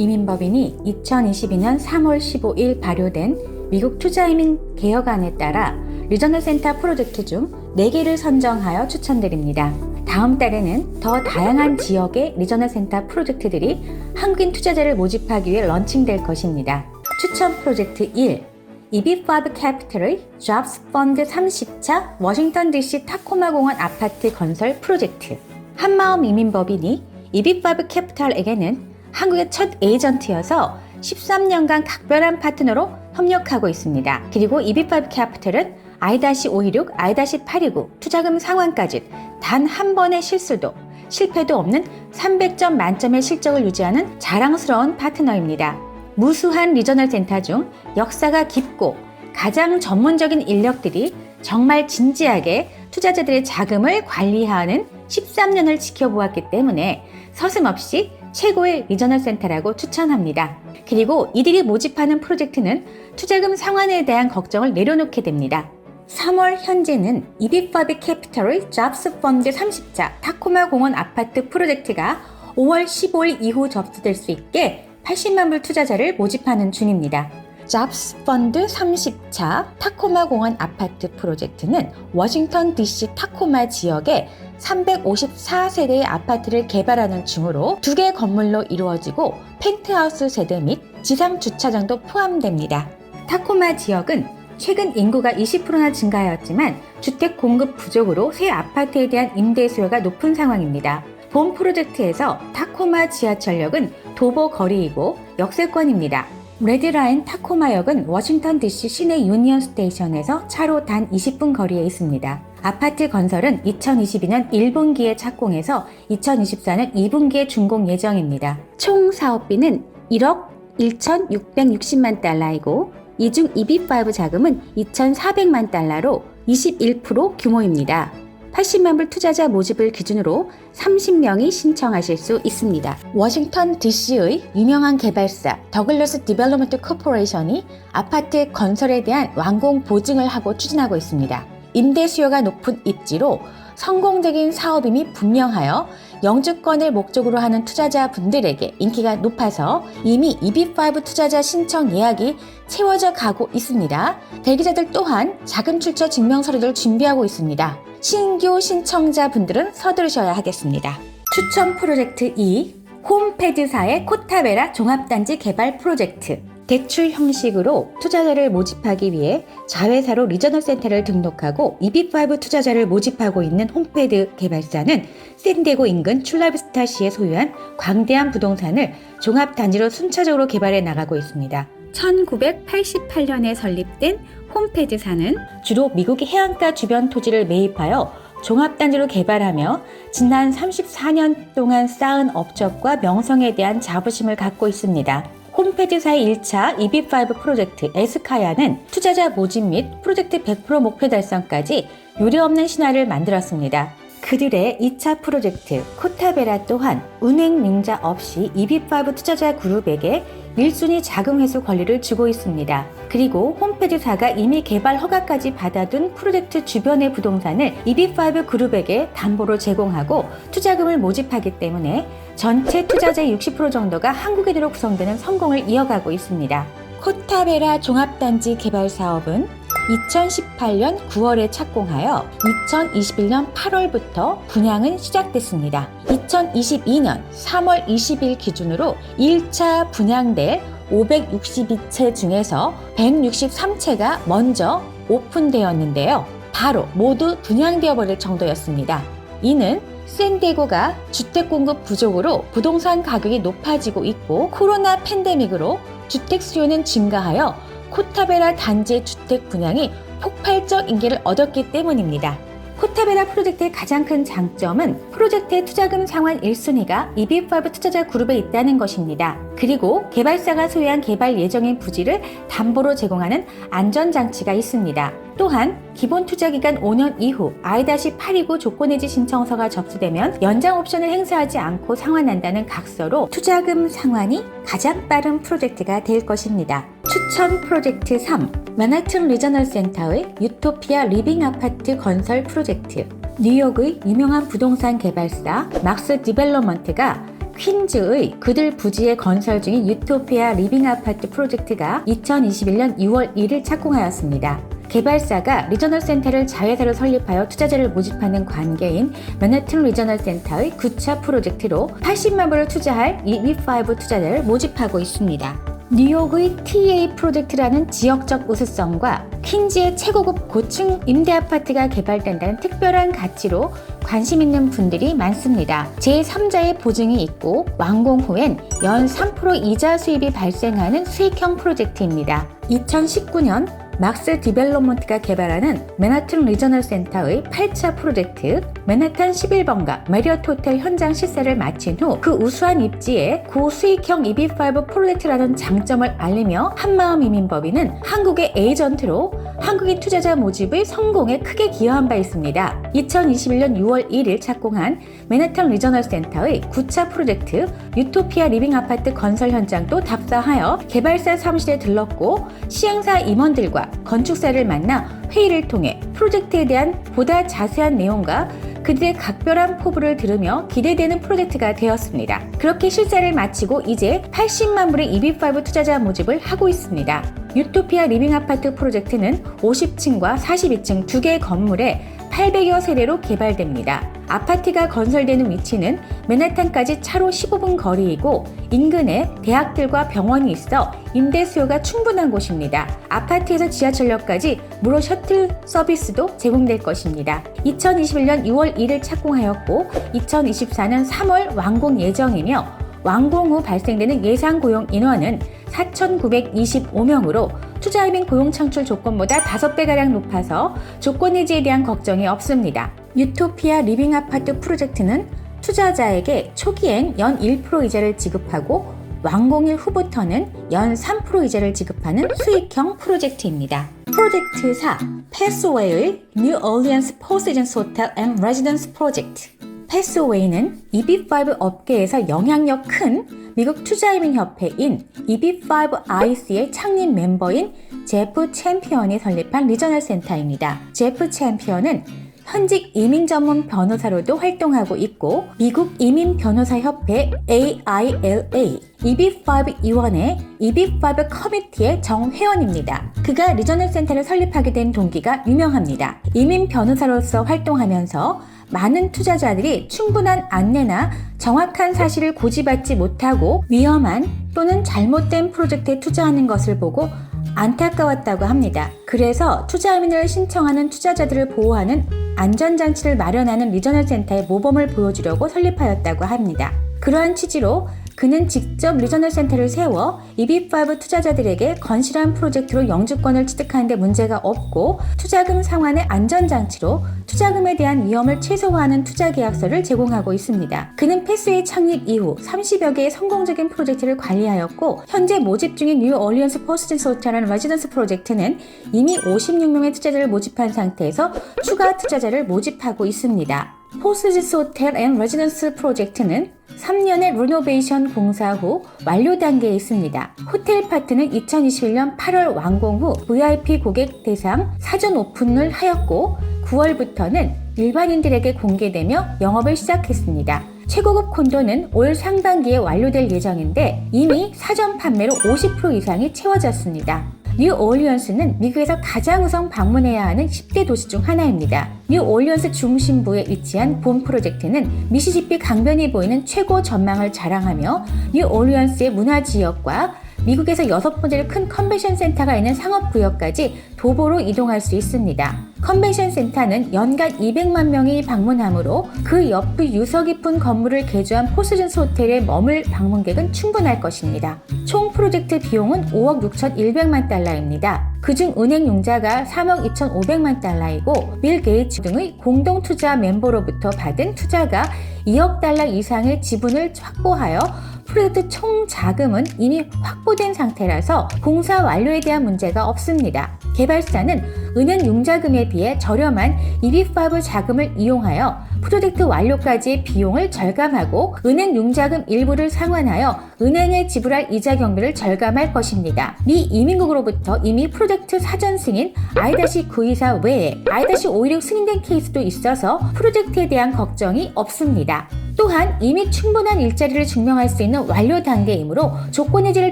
이민법인이 2022년 3월 15일 발효된 미국 투자이민 개혁안에 따라 리저널 센터 프로젝트 중 4개를 선정하여 추천드립니다. 다음 달에는 더 다양한 지역의 리저널 센터 프로젝트들이 한국인 투자자를 모집하기 위해 런칭될 것입니다. 추천 프로젝트 1. EB5 캐피털의 잡스 펀드 30차 워싱턴 DC 타코마 공원 아파트 건설 프로젝트. 한마음 이민법인이 EB5 캐피털에게는 한국의 첫 에이전트여서 13년간 각별한 파트너로 협력하고 있습니다. 그리고 EB5 캐피털은 I-526, I-829 투자금 상환까지 단 한 번의 실패도 없는 300점 만점의 실적을 유지하는 자랑스러운 파트너입니다. 무수한 리저널 센터 중 역사가 깊고 가장 전문적인 인력들이 정말 진지하게 투자자들의 자금을 관리하는 13년을 지켜보았기 때문에 서슴없이 최고의 리저널 센터라고 추천합니다. 그리고 이들이 모집하는 프로젝트는 투자금 상환에 대한 걱정을 내려놓게 됩니다. 3월 현재는 EB5 캐피털의 잡스 펀드 30차 타코마 공원 아파트 프로젝트가 5월 15일 이후 접수될 수 있게 80만 불 투자자를 모집하는 중입니다. 잡스 펀드 30차 타코마 공원 아파트 프로젝트는 워싱턴 DC 타코마 지역에 354세대의 아파트를 개발하는 중으로 2개 건물로 이루어지고 펜트하우스 세대 및 지상 주차장도 포함됩니다. 타코마 지역은 최근 인구가 20%나 증가하였지만 주택 공급 부족으로 새 아파트에 대한 임대 수요가 높은 상황입니다. 본 프로젝트에서 타코마 지하철역은 도보 거리이고 역세권입니다. 레드라인 타코마역은 워싱턴 DC 시내 유니언 스테이션에서 차로 단 20분 거리에 있습니다. 아파트 건설은 2022년 1분기에 착공해서 2024년 2분기에 준공 예정입니다. 총 사업비는 1억 1,660만 달러이고 이중 EB5 자금은 2,400만 달러로 21% 규모입니다. 80만 불 투자자 모집을 기준으로 30명이 신청하실 수 있습니다. 워싱턴 DC의 유명한 개발사 더글러스 디벨롭먼트 코퍼레이션이 아파트 건설에 대한 완공 보증을 하고 추진하고 있습니다. 임대 수요가 높은 입지로 성공적인 사업임이 분명하여 영주권을 목적으로 하는 투자자분들에게 인기가 높아서 이미 EB5 투자자 신청 예약이 채워져 가고 있습니다. 대기자들 또한 자금 출처 증명서류를 준비하고 있습니다. 신규 신청자분들은 서두르셔야 하겠습니다. 추천 프로젝트 2. 홈패드사의 코타베라 종합단지 개발 프로젝트. 대출 형식으로 투자자를 모집하기 위해 자회사로 리저널 센터를 등록하고 EB5 투자자를 모집하고 있는 홈패드 개발사는 샌디에고 인근 출라비스타시에 소유한 광대한 부동산을 종합단지로 순차적으로 개발해 나가고 있습니다. 1988년에 설립된 홈패드사는 주로 미국의 해안가 주변 토지를 매입하여 종합단지로 개발하며 지난 34년 동안 쌓은 업적과 명성에 대한 자부심을 갖고 있습니다. 홈패드사의 1차 EB5 프로젝트 에스카야는 투자자 모집 및 프로젝트 100% 목표 달성까지 유례없는 신화를 만들었습니다. 그들의 2차 프로젝트 코타베라 또한 운행 맹자 없이 EB5 투자자 그룹에게 1순위 자금 회수 권리를 주고 있습니다. 그리고 홈패드사가 이미 개발 허가까지 받아둔 프로젝트 주변의 부동산을 EB5 그룹에게 담보로 제공하고 투자금을 모집하기 때문에 전체 투자자의 60% 정도가 한국인으로 구성되는 성공을 이어가고 있습니다. 코타베라 종합단지 개발 사업은 2018년 9월에 착공하여 2021년 8월부터 분양은 시작됐습니다. 2022년 3월 20일 기준으로 1차 분양될 562채 중에서 163채가 먼저 오픈되었는데요. 바로 모두 분양되어 버릴 정도였습니다. 이는 샌디에고가 주택 공급 부족으로 부동산 가격이 높아지고 있고 코로나 팬데믹으로 주택 수요는 증가하여 코타베라 단지의 주택 분양이 폭발적 인기를 얻었기 때문입니다. 코타베라 프로젝트의 가장 큰 장점은 프로젝트의 투자금 상환 1순위가 EB5 투자자 그룹에 있다는 것입니다. 그리고 개발사가 소유한 개발 예정인 부지를 담보로 제공하는 안전장치가 있습니다. 또한 기본 투자기간 5년 이후 I-829 조건해지 신청서가 접수되면 연장 옵션을 행사하지 않고 상환한다는 각서로 투자금 상환이 가장 빠른 프로젝트가 될 것입니다. 추천 프로젝트 3. 맨하튼 리저널 센터의 유토피아 리빙 아파트 건설 프로젝트. 뉴욕의 유명한 부동산 개발사 막스 디벨롭먼트가 미국 퀸즈의 그들 부지에 건설 중인 유토피아 리빙 아파트 프로젝트가 2021년 6월 1일 착공하였습니다. 개발사가 리저널 센터를 자회사로 설립하여 투자자를 모집하는 관계인 맨해튼 리저널 센터의 9차 프로젝트로 80만 불을 투자할 EB5 투자자를 모집하고 있습니다. 뉴욕의 TA 프로젝트라는 지역적 우수성과 퀸즈의 최고급 고층 임대아파트가 개발된다는 특별한 가치로 관심 있는 분들이 많습니다. 제3자의 보증이 있고 완공 후엔 연 3% 이자 수입이 발생하는 수익형 프로젝트입니다. 2019년 막스 디벨롭먼트가 개발하는 맨하튼 리저널 센터의 8차 프로젝트 맨하탄 11번가 메리어트 호텔 현장 실사를 마친 후 그 우수한 입지에 고수익형 EB5 프로젝트라는 장점을 알리며 한마음 이민법인은 한국의 에이전트로 한국인 투자자 모집의 성공에 크게 기여한 바 있습니다. 2021년 6월 1일 착공한 맨하탄 리저널 센터의 9차 프로젝트 유토피아 리빙 아파트 건설 현장도 답사하여 개발사 사무실에 들렀고 시행사 임원들과 건축사를 만나 회의를 통해 프로젝트에 대한 보다 자세한 내용과 그들의 각별한 포부를 들으며 기대되는 프로젝트가 되었습니다. 그렇게 실사를 마치고 이제 80만 불의 EB5 투자자 모집을 하고 있습니다. 유토피아 리빙 아파트 프로젝트는 50층과 42층 2개의 건물에 800여 세대로 개발됩니다. 아파트가 건설되는 위치는 맨하탄까지 차로 15분 거리이고 인근에 대학들과 병원이 있어 임대 수요가 충분한 곳입니다. 아파트에서 지하철역까지 무료 셔틀 서비스도 제공될 것입니다. 2021년 6월 1일 착공하였고 2024년 3월 완공 예정이며 완공 후 발생되는 예상 고용 인원은 4,925명으로 투자이민 고용 창출 조건보다 5배가량 높아서 조건 해지에 대한 걱정이 없습니다. 유토피아 리빙 아파트 프로젝트는 투자자에게 초기엔 연 1% 이자를 지급하고 완공일 후부터는 연 3% 이자를 지급하는 수익형 프로젝트입니다. 프로젝트 4. 패스웨이의 뉴 얼리언스 포시즌스 호텔 앤 레지던스 프로젝트. 패스웨이는 EB5 업계에서 영향력 큰 미국 투자이민 협회인 EB5IC의 창립 멤버인 제프 챔피언이 설립한 리저널 센터입니다. 제프 챔피언은 현직 이민 전문 변호사로도 활동하고 있고 미국 이민 변호사 협회 AILA EB5 위원회 EB5 커미티의 정회원입니다. 그가 리저널 센터를 설립하게 된 동기가 유명합니다. 이민 변호사로서 활동하면서 많은 투자자들이 충분한 안내나 정확한 사실을 고지받지 못하고 위험한 또는 잘못된 프로젝트에 투자하는 것을 보고 안타까웠다고 합니다. 그래서 투자이민을 신청하는 투자자들을 보호하는 안전장치를 마련하는 리저널 센터의 모범을 보여주려고 설립하였다고 합니다. 그러한 취지로 그는 직접 리저널 센터를 세워 EB5 투자자들에게 건실한 프로젝트로 영주권을 취득하는 데 문제가 없고 투자금 상환의 안전장치로 투자금에 대한 위험을 최소화하는 투자계약서를 제공하고 있습니다. 그는 패스웨이 창립 이후 30여 개의 성공적인 프로젝트를 관리하였고 현재 모집 중인 뉴 얼리언스 포시즌스 호텔 앤 레지던스 프로젝트는 이미 56명의 투자자를 모집한 상태에서 추가 투자자를 모집하고 있습니다. 포시즌스 호텔 앤 레지던스 프로젝트는 3년의 리노베이션 공사 후 완료 단계에 있습니다. 호텔 파트는 2021년 8월 완공 후 VIP 고객 대상 사전 오픈을 하였고 9월부터는 일반인들에게 공개되며 영업을 시작했습니다. 최고급 콘도는 올 상반기에 완료될 예정인데 이미 사전 판매로 50% 이상이 채워졌습니다. 뉴 올리언스는 미국에서 가장 우선 방문해야 하는 10대 도시 중 하나입니다. 뉴 올리언스 중심부에 위치한 본 프로젝트는 미시시피 강변이 보이는 최고 전망을 자랑하며 뉴 올리언스의 문화지역과 미국에서 6번째로 큰 컨벤션 센터가 있는 상업구역까지 도보로 이동할 수 있습니다. 컨벤션 센터는 연간 200만 명이 방문하므로 그 옆의 유서 깊은 건물을 개조한 포시즌스 호텔에 머물 방문객은 충분할 것입니다. 총 프로젝트 비용은 5억 6,100만 달러입니다. 그중 은행융자가 3억 2,500만 달러이고 빌 게이츠 등의 공동투자 멤버로부터 받은 투자가 2억 달러 이상의 지분을 확보하여 프로젝트 총 자금은 이미 확보된 상태라서 공사 완료에 대한 문제가 없습니다. 개발사는 은행 융자금에 비해 저렴한 EB5 자금을 이용하여 프로젝트 완료까지의 비용을 절감하고 은행 융자금 일부를 상환하여 은행에 지불할 이자 경비를 절감할 것입니다. 미 이민국으로부터 이미 프로젝트 사전 승인 I-924 외에 I-516 승인된 케이스도 있어서 프로젝트에 대한 걱정이 없습니다. 또한 이미 충분한 일자리를 증명할 수 있는 완료 단계이므로 조건 해지를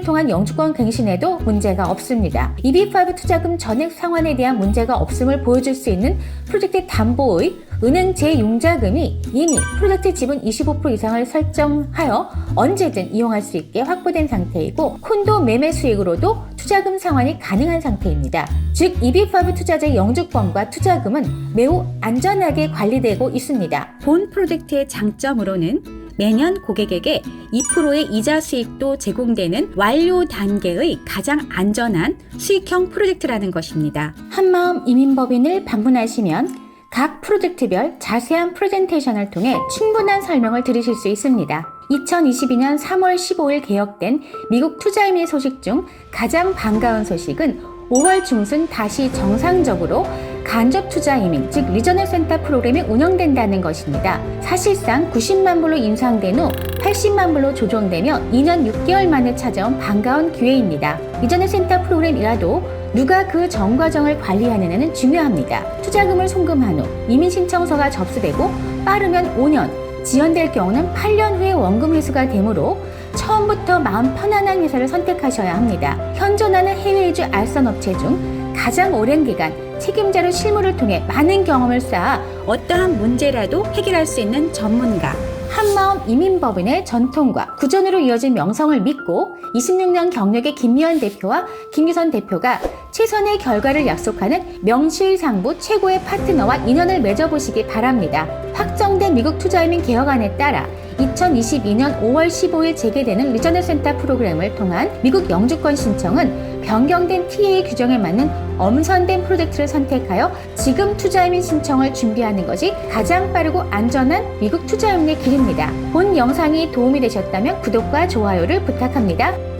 통한 영주권 갱신에도 문제가 없습니다. EB5 투자금 전액 상환에 대한 문제가 없음을 보여줄 수 있는 프로젝트 담보의 은행 재융자금이 이미 프로젝트 지분 25% 이상을 설정하여 언제든 이용할 수 있게 확보된 상태이고 콘도 매매 수익으로도 투자금 상환이 가능한 상태입니다. 즉 EB5 투자자의 영주권과 투자금은 매우 안전하게 관리되고 있습니다. 본 프로젝트의 장점으로는 매년 고객에게 2%의 이자 수익도 제공되는 완료 단계의 가장 안전한 수익형 프로젝트라는 것입니다. 한마음 이민법인을 방문하시면 각 프로젝트별 자세한 프레젠테이션을 통해 충분한 설명을 들으실 수 있습니다. 2022년 3월 15일 개역된 미국 투자이민 소식 중 가장 반가운 소식은 5월 중순 다시 정상적으로 간접 투자 이민, 즉 리저널 센터 프로그램이 운영된다는 것입니다. 사실상 90만 불로 인상된 후 80만 불로 조정되며 2년 6개월 만에 찾아온 반가운 기회입니다. 리저널 센터 프로그램이라도 누가 그 전 과정을 관리하느냐는 중요합니다. 투자금을 송금한 후 이민 신청서가 접수되고 빠르면 5년, 지연될 경우는 8년 후에 원금 회수가 되므로 처음부터 마음 편안한 회사를 선택하셔야 합니다. 현존하는 해외 이주 알선 업체 중 가장 오랜 기간 책임자로 실무를 통해 많은 경험을 쌓아 어떠한 문제라도 해결할 수 있는 전문가. 한마음 이민법인의 전통과 구전으로 이어진 명성을 믿고 26년 경력의 김미연 대표와 김규선 대표가 최선의 결과를 약속하는 명실상부 최고의 파트너와 인연을 맺어보시기 바랍니다. 확정된 미국 투자이민 개혁안에 따라 2022년 5월 15일 재개되는 리저널 센터 프로그램을 통한 미국 영주권 신청은 변경된 TA 규정에 맞는 엄선된 프로젝트를 선택하여 지금 투자이민 신청을 준비하는 것이 가장 빠르고 안전한 미국 투자이민의 길입니다. 본 영상이 도움이 되셨다면 구독과 좋아요를 부탁합니다.